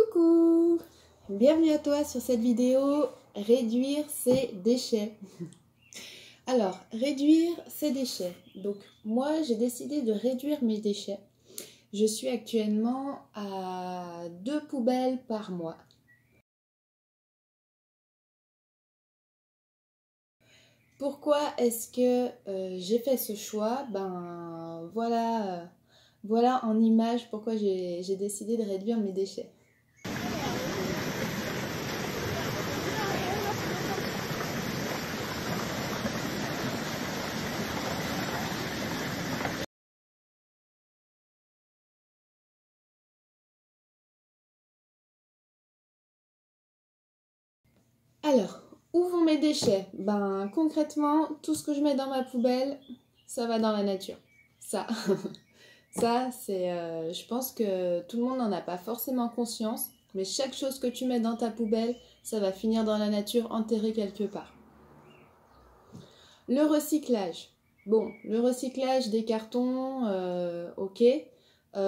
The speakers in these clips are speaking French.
Coucou! Bienvenue à toi sur cette vidéo réduire ses déchets. Alors, réduire ses déchets. Donc, moi, j'ai décidé de réduire mes déchets. Je suis actuellement à 2 poubelles par mois. Pourquoi est-ce que j'ai fait ce choix? Ben, voilà en image pourquoi j'ai décidé de réduire mes déchets. Alors, où vont mes déchets? Ben, concrètement, tout ce que je mets dans ma poubelle, ça va dans la nature. Ça, c'est... je pense que tout le monde n'en a pas forcément conscience, mais chaque chose que tu mets dans ta poubelle, ça va finir dans la nature, enterré quelque part. Le recyclage. Bon, le recyclage des cartons, ok.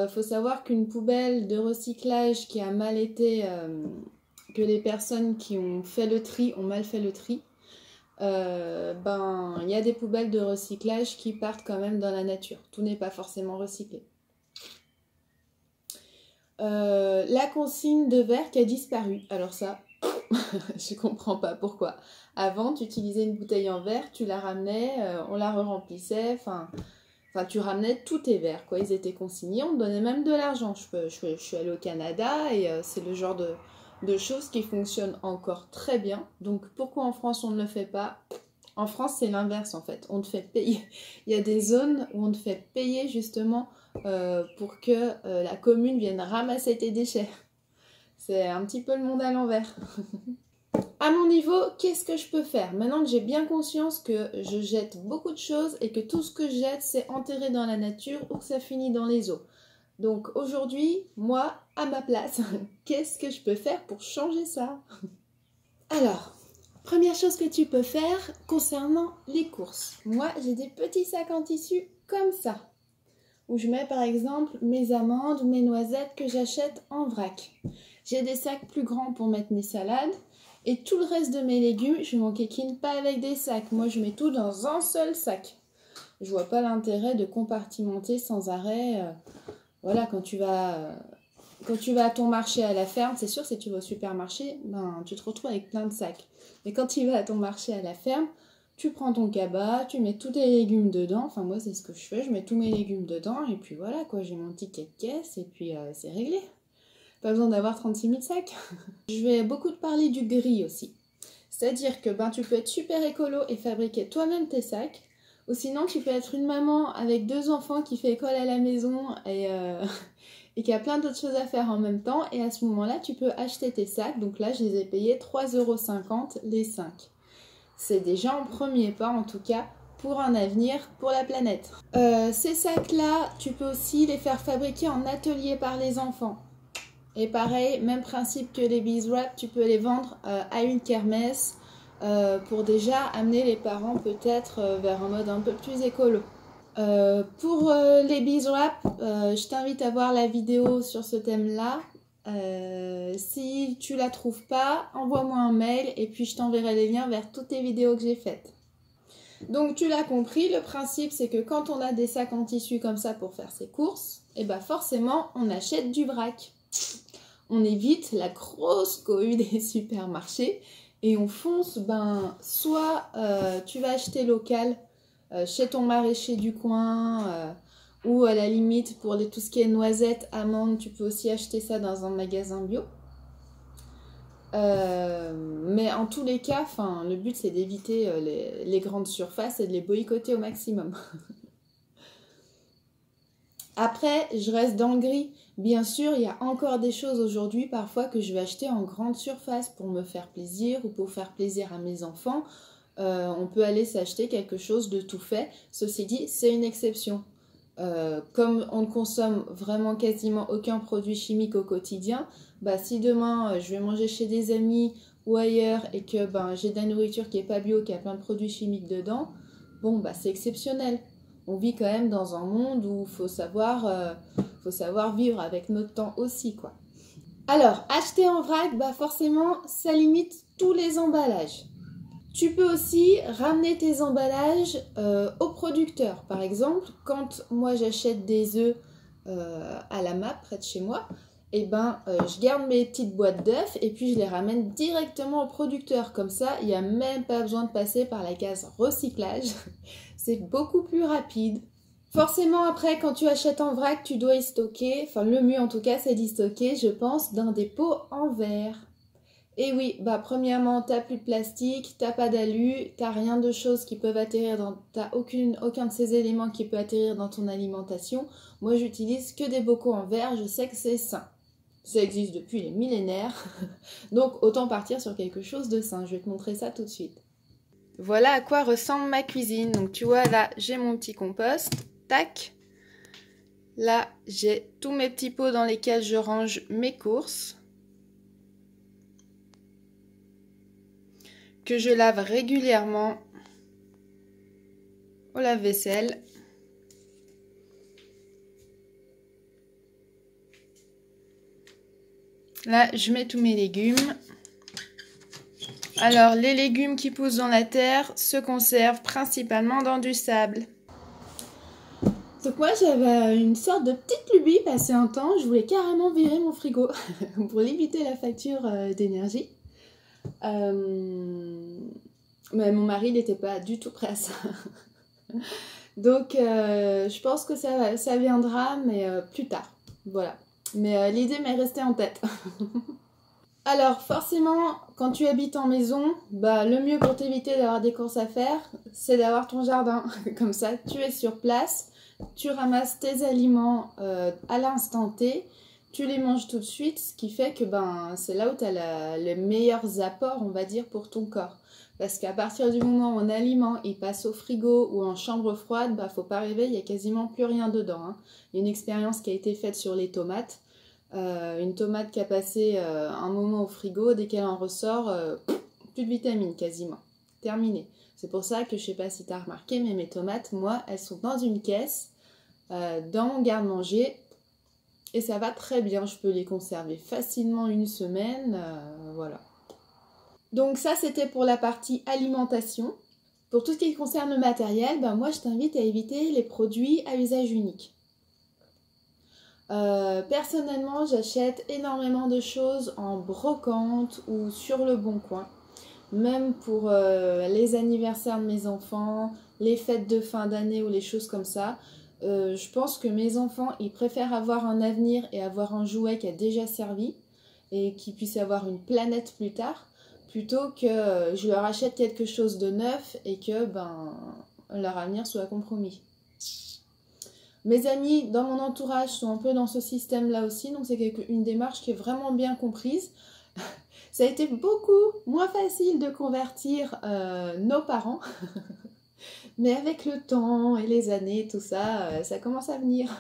Faut savoir qu'une poubelle de recyclage qui a mal été... que les personnes qui ont fait le tri ont mal fait le tri, ben, il y a des poubelles de recyclage qui partent quand même dans la nature. Tout n'est pas forcément recyclé. La consigne de verre qui a disparu. Alors ça, je comprends pas pourquoi. Avant, tu utilisais une bouteille en verre, tu la ramenais, on la re-remplissait, enfin, tu ramenais tous tes verres, quoi. Ils étaient consignés, on te donnait même de l'argent. Je suis allée au Canada et c'est le genre de choses qui fonctionnent encore très bien. Donc pourquoi en France on ne le fait pas? En France c'est l'inverse en fait, on te fait payer. Il y a des zones où on te fait payer justement pour que la commune vienne ramasser tes déchets. C'est un petit peu le monde à l'envers. À mon niveau, qu'est-ce que je peux faire? Maintenant que j'ai bien conscience que je jette beaucoup de choses et que tout ce que je jette c'est enterré dans la nature ou que ça finit dans les eaux. Donc aujourd'hui, moi, à ma place, qu'est-ce que je peux faire pour changer ça? Alors, première chose que tu peux faire concernant les courses. Moi, j'ai des petits sacs en tissu comme ça, où je mets par exemple mes amandes ou mes noisettes que j'achète en vrac. J'ai des sacs plus grands pour mettre mes salades. Et tout le reste de mes légumes, je m'enquiquine pas avec des sacs. Moi, je mets tout dans un seul sac. Je vois pas l'intérêt de compartimenter sans arrêt. Voilà, quand tu vas à ton marché à la ferme, c'est sûr, si tu vas au supermarché, ben, tu te retrouves avec plein de sacs. Mais quand tu vas à ton marché à la ferme, tu prends ton cabas, tu mets tous tes légumes dedans. Enfin, moi, c'est ce que je fais. Je mets tous mes légumes dedans. Et puis voilà, quoi, j'ai mon ticket de caisse. Et puis, c'est réglé. Pas besoin d'avoir 36 000 sacs. Je vais beaucoup te parler du gris aussi. C'est-à-dire que ben, tu peux être super écolo et fabriquer toi-même tes sacs. Ou sinon, tu peux être une maman avec 2 enfants qui fait école à la maison et qui a plein d'autres choses à faire en même temps. Et à ce moment-là, tu peux acheter tes sacs. Donc là, je les ai payés 3,50 € les 5. C'est déjà un premier pas, en tout cas, pour un avenir pour la planète. Ces sacs-là, tu peux aussi les faire fabriquer en atelier par les enfants. Et pareil, même principe que les beeswax, tu peux les vendre à une kermesse pour déjà amener les parents peut-être vers un mode un peu plus écolo. Pour les beeswax, je t'invite à voir la vidéo sur ce thème-là. Si tu la trouves pas, envoie-moi un mail et puis je t'enverrai les liens vers toutes les vidéos que j'ai faites. Donc tu l'as compris, le principe c'est que quand on a des sacs en tissu comme ça pour faire ses courses, et ben forcément on achète du vrac. On évite la grosse cohue des supermarchés et on fonce, ben, soit tu vas acheter local chez ton maraîcher du coin ou à la limite pour tout ce qui est noisettes, amandes, tu peux aussi acheter ça dans un magasin bio. Mais en tous les cas, le but c'est d'éviter les grandes surfaces et de les boycotter au maximum. Après, je reste dans le gris. Bien sûr, il y a encore des choses aujourd'hui parfois que je vais acheter en grande surface pour me faire plaisir ou pour faire plaisir à mes enfants. On peut aller s'acheter quelque chose de tout fait. Ceci dit, c'est une exception. Comme on ne consomme vraiment quasiment aucun produit chimique au quotidien, bah, si demain je vais manger chez des amis ou ailleurs et que j'ai de la nourriture qui n'est pas bio, qui a plein de produits chimiques dedans, bon, bah, c'est exceptionnel. On vit quand même dans un monde où il faut savoir vivre avec notre temps aussi, quoi. Alors, acheter en vrac, bah forcément, ça limite tous les emballages. Tu peux aussi ramener tes emballages au producteur. Par exemple, quand moi j'achète des œufs à la MAP près de chez moi, et je garde mes petites boîtes d'œufs et puis je les ramène directement au producteur. Comme ça, il n'y a même pas besoin de passer par la case recyclage. C'est beaucoup plus rapide. Forcément, après, quand tu achètes en vrac, tu dois y stocker. Enfin, le mieux en tout cas, c'est d'y stocker, je pense, dans des pots en verre. Et oui, bah premièrement, t'as plus de plastique, t'as pas d'alu, t'as rien de choses qui peuvent atterrir dans... T'as aucun de ces éléments qui peut atterrir dans ton alimentation. Moi, j'utilise que des bocaux en verre, je sais que c'est sain. Ça existe depuis les millénaires, donc autant partir sur quelque chose de sain. Je vais te montrer ça tout de suite. Voilà à quoi ressemble ma cuisine. Donc tu vois, là, j'ai mon petit compost, tac. Là, j'ai tous mes petits pots dans lesquels je range mes courses, que je lave régulièrement au lave-vaisselle. Là, je mets tous mes légumes. Alors, les légumes qui poussent dans la terre se conservent principalement dans du sable. Donc moi, j'avais une sorte de petite lubie passé un temps. Je voulais carrément virer mon frigo pour limiter la facture d'énergie. Mais mon mari n'était pas du tout prêt à ça. Donc, je pense que ça viendra, mais plus tard. Voilà. Mais l'idée m'est restée en tête. Alors, forcément, quand tu habites en maison, bah, le mieux pour t'éviter d'avoir des courses à faire, c'est d'avoir ton jardin. Comme ça, tu es sur place, tu ramasses tes aliments à l'instant T, tu les manges tout de suite, ce qui fait que c'est là où tu as les meilleurs apports, on va dire, pour ton corps. Parce qu'à partir du moment où un aliment il passe au frigo ou en chambre froide, faut pas rêver, il n'y a quasiment plus rien dedans. Hein. Il y a une expérience qui a été faite sur les tomates. Une tomate qui a passé un moment au frigo, dès qu'elle en ressort, plus de vitamines quasiment. Terminé. C'est pour ça que je sais pas si tu as remarqué, mais mes tomates, moi, elles sont dans une caisse, dans mon garde-manger, et ça va très bien. Je peux les conserver facilement une semaine, voilà. Donc ça, c'était pour la partie alimentation. Pour tout ce qui concerne le matériel, moi, je t'invite à éviter les produits à usage unique. Personnellement, j'achète énormément de choses en brocante ou sur le Bon Coin. Même pour les anniversaires de mes enfants, les fêtes de fin d'année ou les choses comme ça. Je pense que mes enfants, ils préfèrent avoir un avenir et avoir un jouet qui a déjà servi et qui puisse avoir une planète plus tard, plutôt que je leur achète quelque chose de neuf et que leur avenir soit compromis. Mes amis dans mon entourage sont un peu dans ce système-là aussi, donc c'est une démarche qui est vraiment bien comprise. Ça a été beaucoup moins facile de convertir nos parents, mais avec le temps et les années, tout ça, ça commence à venir.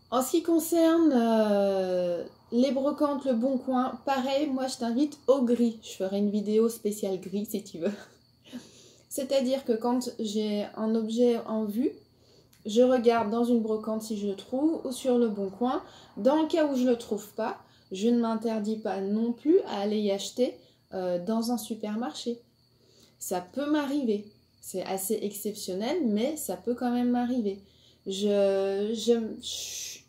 En ce qui concerne les brocantes, le Bon Coin, pareil, moi je t'invite au gris. Je ferai une vidéo spéciale gris si tu veux. C'est-à-dire que quand j'ai un objet en vue, je regarde dans une brocante si je le trouve ou sur le Bon Coin. Dans le cas où je ne le trouve pas, je ne m'interdis pas non plus à aller y acheter dans un supermarché. Ça peut m'arriver. C'est assez exceptionnel, mais ça peut quand même m'arriver. Je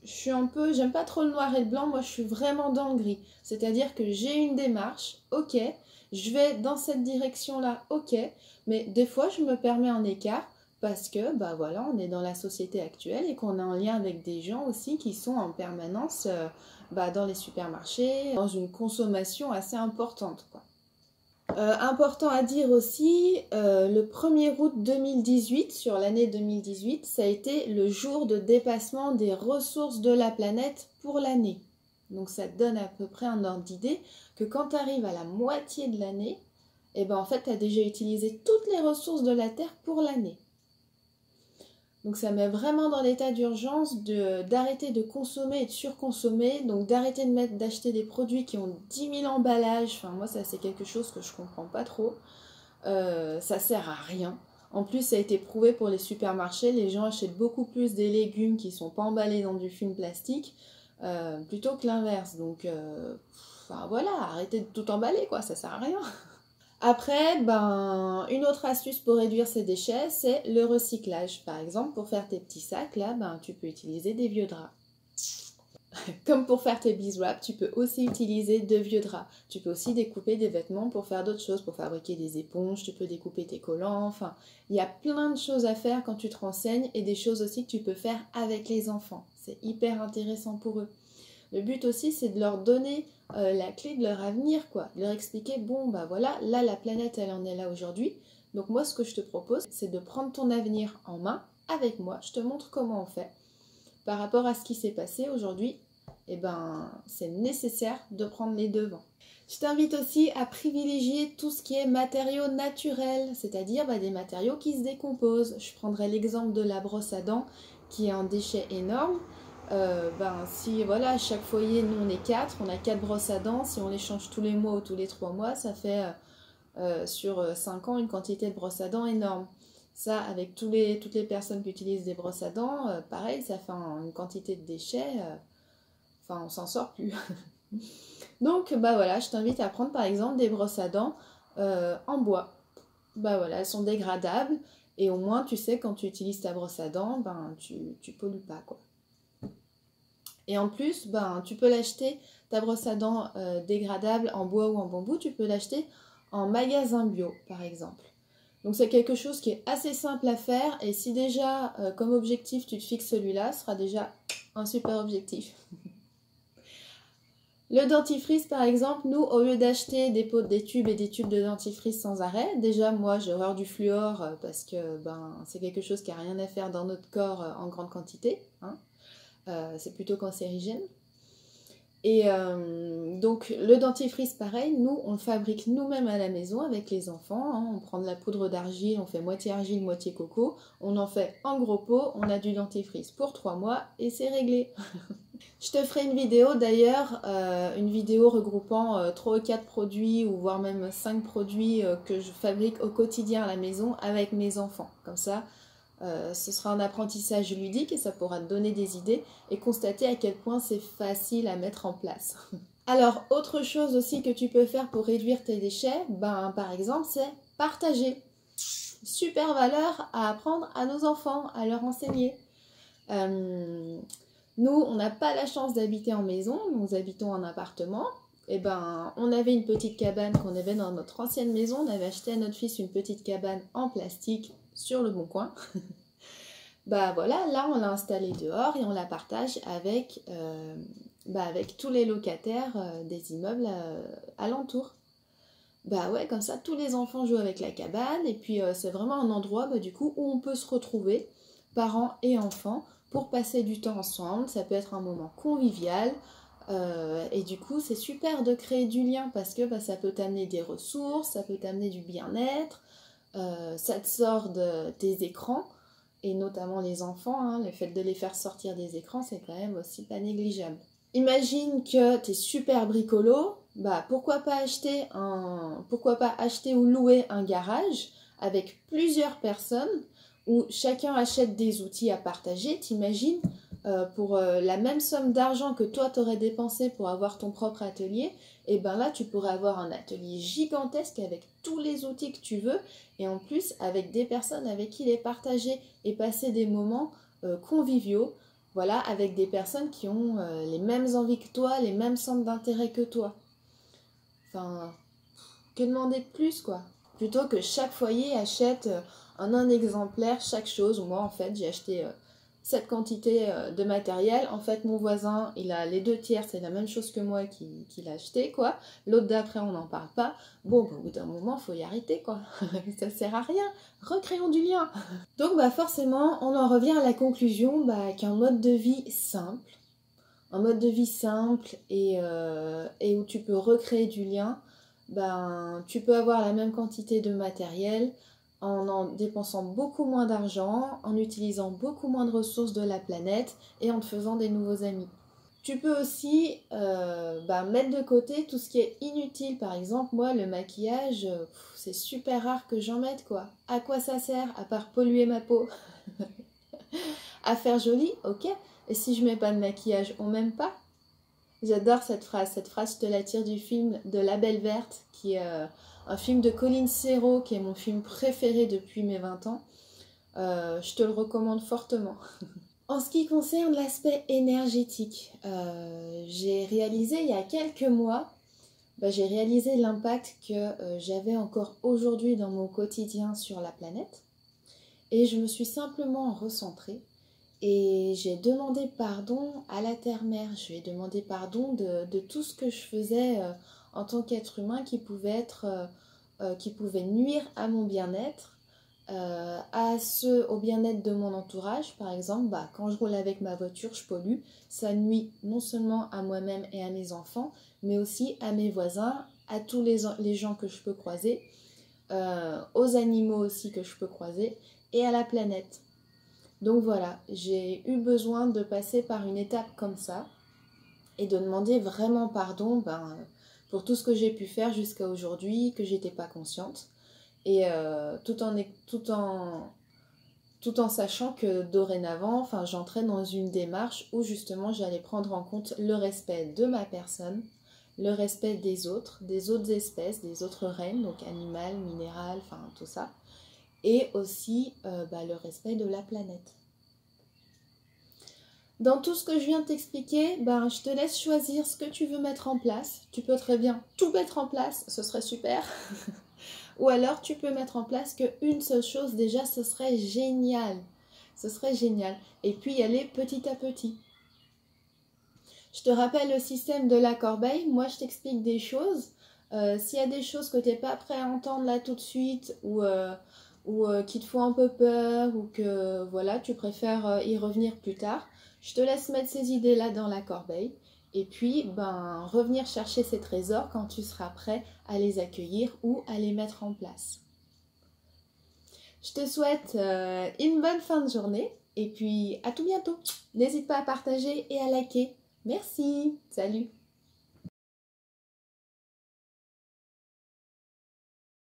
suis un peu... J'aime pas trop le noir et le blanc, moi je suis vraiment dans le gris. C'est-à-dire que j'ai une démarche, ok, je vais dans cette direction-là, ok, mais des fois je me permets un écart parce que, voilà, on est dans la société actuelle et qu'on est en lien avec des gens aussi qui sont en permanence dans les supermarchés, dans une consommation assez importante, quoi. Important à dire aussi, le 1er août 2018, sur l'année 2018, ça a été le jour de dépassement des ressources de la planète pour l'année. Donc ça te donne à peu près un ordre d'idée que quand tu arrives à la moitié de l'année, en fait tu as déjà utilisé toutes les ressources de la Terre pour l'année. Donc ça met vraiment dans l'état d'urgence d'arrêter de consommer et de surconsommer, donc d'arrêter d'acheter des produits qui ont 10 000 emballages. Enfin moi ça c'est quelque chose que je comprends pas trop. Ça sert à rien. En plus ça a été prouvé pour les supermarchés, les gens achètent beaucoup plus des légumes qui sont pas emballés dans du film plastique. plutôt que l'inverse. Donc, enfin voilà, arrêtez de tout emballer, quoi, ça sert à rien. Après, ben, une autre astuce pour réduire ses déchets, c'est le recyclage. Par exemple, pour faire tes petits sacs, là, ben, tu peux utiliser des vieux draps. Comme pour faire tes beeswax, tu peux aussi utiliser de vieux draps. Tu peux aussi découper des vêtements pour faire d'autres choses, pour fabriquer des éponges, tu peux découper tes collants, enfin, il y a plein de choses à faire quand tu te renseignes et des choses aussi que tu peux faire avec les enfants. C'est hyper intéressant pour eux. Le but aussi, c'est de leur donner la clé de leur avenir, quoi. De leur expliquer, bon, bah voilà, là, la planète, elle en est là aujourd'hui. Donc moi, ce que je te propose, c'est de prendre ton avenir en main avec moi. Je te montre comment on fait. Par rapport à ce qui s'est passé aujourd'hui, eh ben, c'est nécessaire de prendre les devants. Je t'invite aussi à privilégier tout ce qui est matériaux naturels, c'est-à-dire des matériaux qui se décomposent. Je prendrai l'exemple de la brosse à dents, qui est un déchet énorme. Si voilà, chaque foyer, nous on est 4, on a 4 brosses à dents, si on les change tous les mois ou tous les 3 mois, ça fait sur 5 ans une quantité de brosses à dents énorme. Ça, avec toutes les personnes qui utilisent des brosses à dents, pareil, ça fait une quantité de déchets, enfin on s'en sort plus. Donc bah voilà, je t'invite à prendre par exemple des brosses à dents en bois. Bah voilà, elles sont dégradables et au moins tu sais quand tu utilises ta brosse à dents, ben tu pollues pas quoi. Et en plus, ben, tu peux l'acheter, ta brosse à dents dégradable en bois ou en bambou, tu peux l'acheter en magasin bio, par exemple. Donc c'est quelque chose qui est assez simple à faire, et si déjà, comme objectif, tu te fixes celui-là, ce sera déjà un super objectif. Le dentifrice, par exemple, nous, au lieu d'acheter des tubes et des tubes de dentifrice sans arrêt, déjà, moi, j'ai horreur du fluor, parce que c'est quelque chose qui n'a rien à faire dans notre corps en grande quantité, hein. C'est plutôt cancérigène. Et donc le dentifrice pareil, nous on le fabrique nous-mêmes à la maison avec les enfants, hein. On prend de la poudre d'argile, on fait moitié argile, moitié coco, on en fait en gros pot, on a du dentifrice pour 3 mois et c'est réglé. Je te ferai une vidéo d'ailleurs, une vidéo regroupant 3 ou 4 produits ou voire même 5 produits que je fabrique au quotidien à la maison avec mes enfants, comme ça. Ce sera un apprentissage ludique et ça pourra te donner des idées et constater à quel point c'est facile à mettre en place. Alors, autre chose aussi que tu peux faire pour réduire tes déchets, par exemple, c'est partager. Super valeur à apprendre à nos enfants, à leur enseigner. Nous, on n'a pas la chance d'habiter en maison, nous habitons en appartement. Et on avait une petite cabane qu'on avait dans notre ancienne maison. On avait acheté à notre fils une petite cabane en plastique sur le bon coin. Voilà, là on l'a installée dehors et on la partage avec tous les locataires des immeubles alentours. Ouais, comme ça tous les enfants jouent avec la cabane et puis c'est vraiment un endroit du coup où on peut se retrouver, parents et enfants, pour passer du temps ensemble. Ça peut être un moment convivial. Et du coup c'est super de créer du lien parce que ça peut t'amener des ressources, ça peut t'amener du bien-être, ça te sort des écrans et notamment les enfants, hein, le fait de les faire sortir des écrans c'est quand même aussi pas négligeable. Imagine que t'es super bricolo, pourquoi pas acheter ou louer un garage avec plusieurs personnes où chacun achète des outils à partager. T'imagines pour la même somme d'argent que toi t'aurais dépensé pour avoir ton propre atelier, et là tu pourrais avoir un atelier gigantesque avec tous les outils que tu veux et en plus avec des personnes avec qui les partager et passer des moments conviviaux, voilà, avec des personnes qui ont les mêmes envies que toi, les mêmes centres d'intérêt que toi. Enfin, que demander de plus quoi? Plutôt que chaque foyer achète un exemplaire, chaque chose. Moi en fait j'ai acheté cette quantité de matériel. En fait mon voisin il a les 2/3, c'est la même chose que moi qu'il a acheté quoi. L'autre d'après on n'en parle pas. Bon au bout d'un moment faut y arrêter quoi. Ça sert à rien, recréons du lien. Donc forcément on en revient à la conclusion qu'un mode de vie simple, et où tu peux recréer du lien, tu peux avoir la même quantité de matériel en dépensant beaucoup moins d'argent, en utilisant beaucoup moins de ressources de la planète et en te faisant des nouveaux amis. Tu peux aussi mettre de côté tout ce qui est inutile. Par exemple, moi, le maquillage, c'est super rare que j'en mette, quoi. À quoi ça sert, à part polluer ma peau? À faire joli, ok. Et si je mets pas de maquillage, on m'aime pas? J'adore cette phrase. Cette phrase, je te la tire du film de La Belle Verte, qui est un film de Colin Serrault, qui est mon film préféré depuis mes 20 ans. Je te le recommande fortement. En ce qui concerne l'aspect énergétique, j'ai réalisé il y a quelques mois, j'ai réalisé l'impact que j'avais encore aujourd'hui dans mon quotidien sur la planète. Et je me suis simplement recentrée et j'ai demandé pardon à la Terre-Mère. Je lui ai demandé pardon de tout ce que je faisais en tant qu'être humain qui pouvait nuire à mon bien-être, au bien-être de mon entourage. Par exemple, quand je roule avec ma voiture, je pollue. Ça nuit non seulement à moi-même et à mes enfants, mais aussi à mes voisins, à tous les gens que je peux croiser, aux animaux aussi que je peux croiser, et à la planète. Donc voilà, j'ai eu besoin de passer par une étape comme ça et de demander vraiment pardon pour tout ce que j'ai pu faire jusqu'à aujourd'hui, que j'étais pas consciente. Et tout en sachant que dorénavant, j'entrais dans une démarche où justement j'allais prendre en compte le respect de ma personne, le respect des autres espèces, des autres règnes, donc animales, minérales, tout ça, et aussi le respect de la planète. Dans tout ce que je viens de t'expliquer, je te laisse choisir ce que tu veux mettre en place. Tu peux très bien tout mettre en place, ce serait super. Ou alors tu peux mettre en place qu'une seule chose, déjà ce serait génial. Ce serait génial. Et puis y aller petit à petit. Je te rappelle le système de la corbeille. Moi je t'explique des choses. S'il y a des choses que tu n'es pas prêt à entendre là tout de suite ou qui te font un peu peur ou que voilà, tu préfères y revenir plus tard, je te laisse mettre ces idées-là dans la corbeille et puis revenir chercher ces trésors quand tu seras prêt à les accueillir ou à les mettre en place. Je te souhaite une bonne fin de journée et puis à tout bientôt. N'hésite pas à partager et à liker. Merci, salut!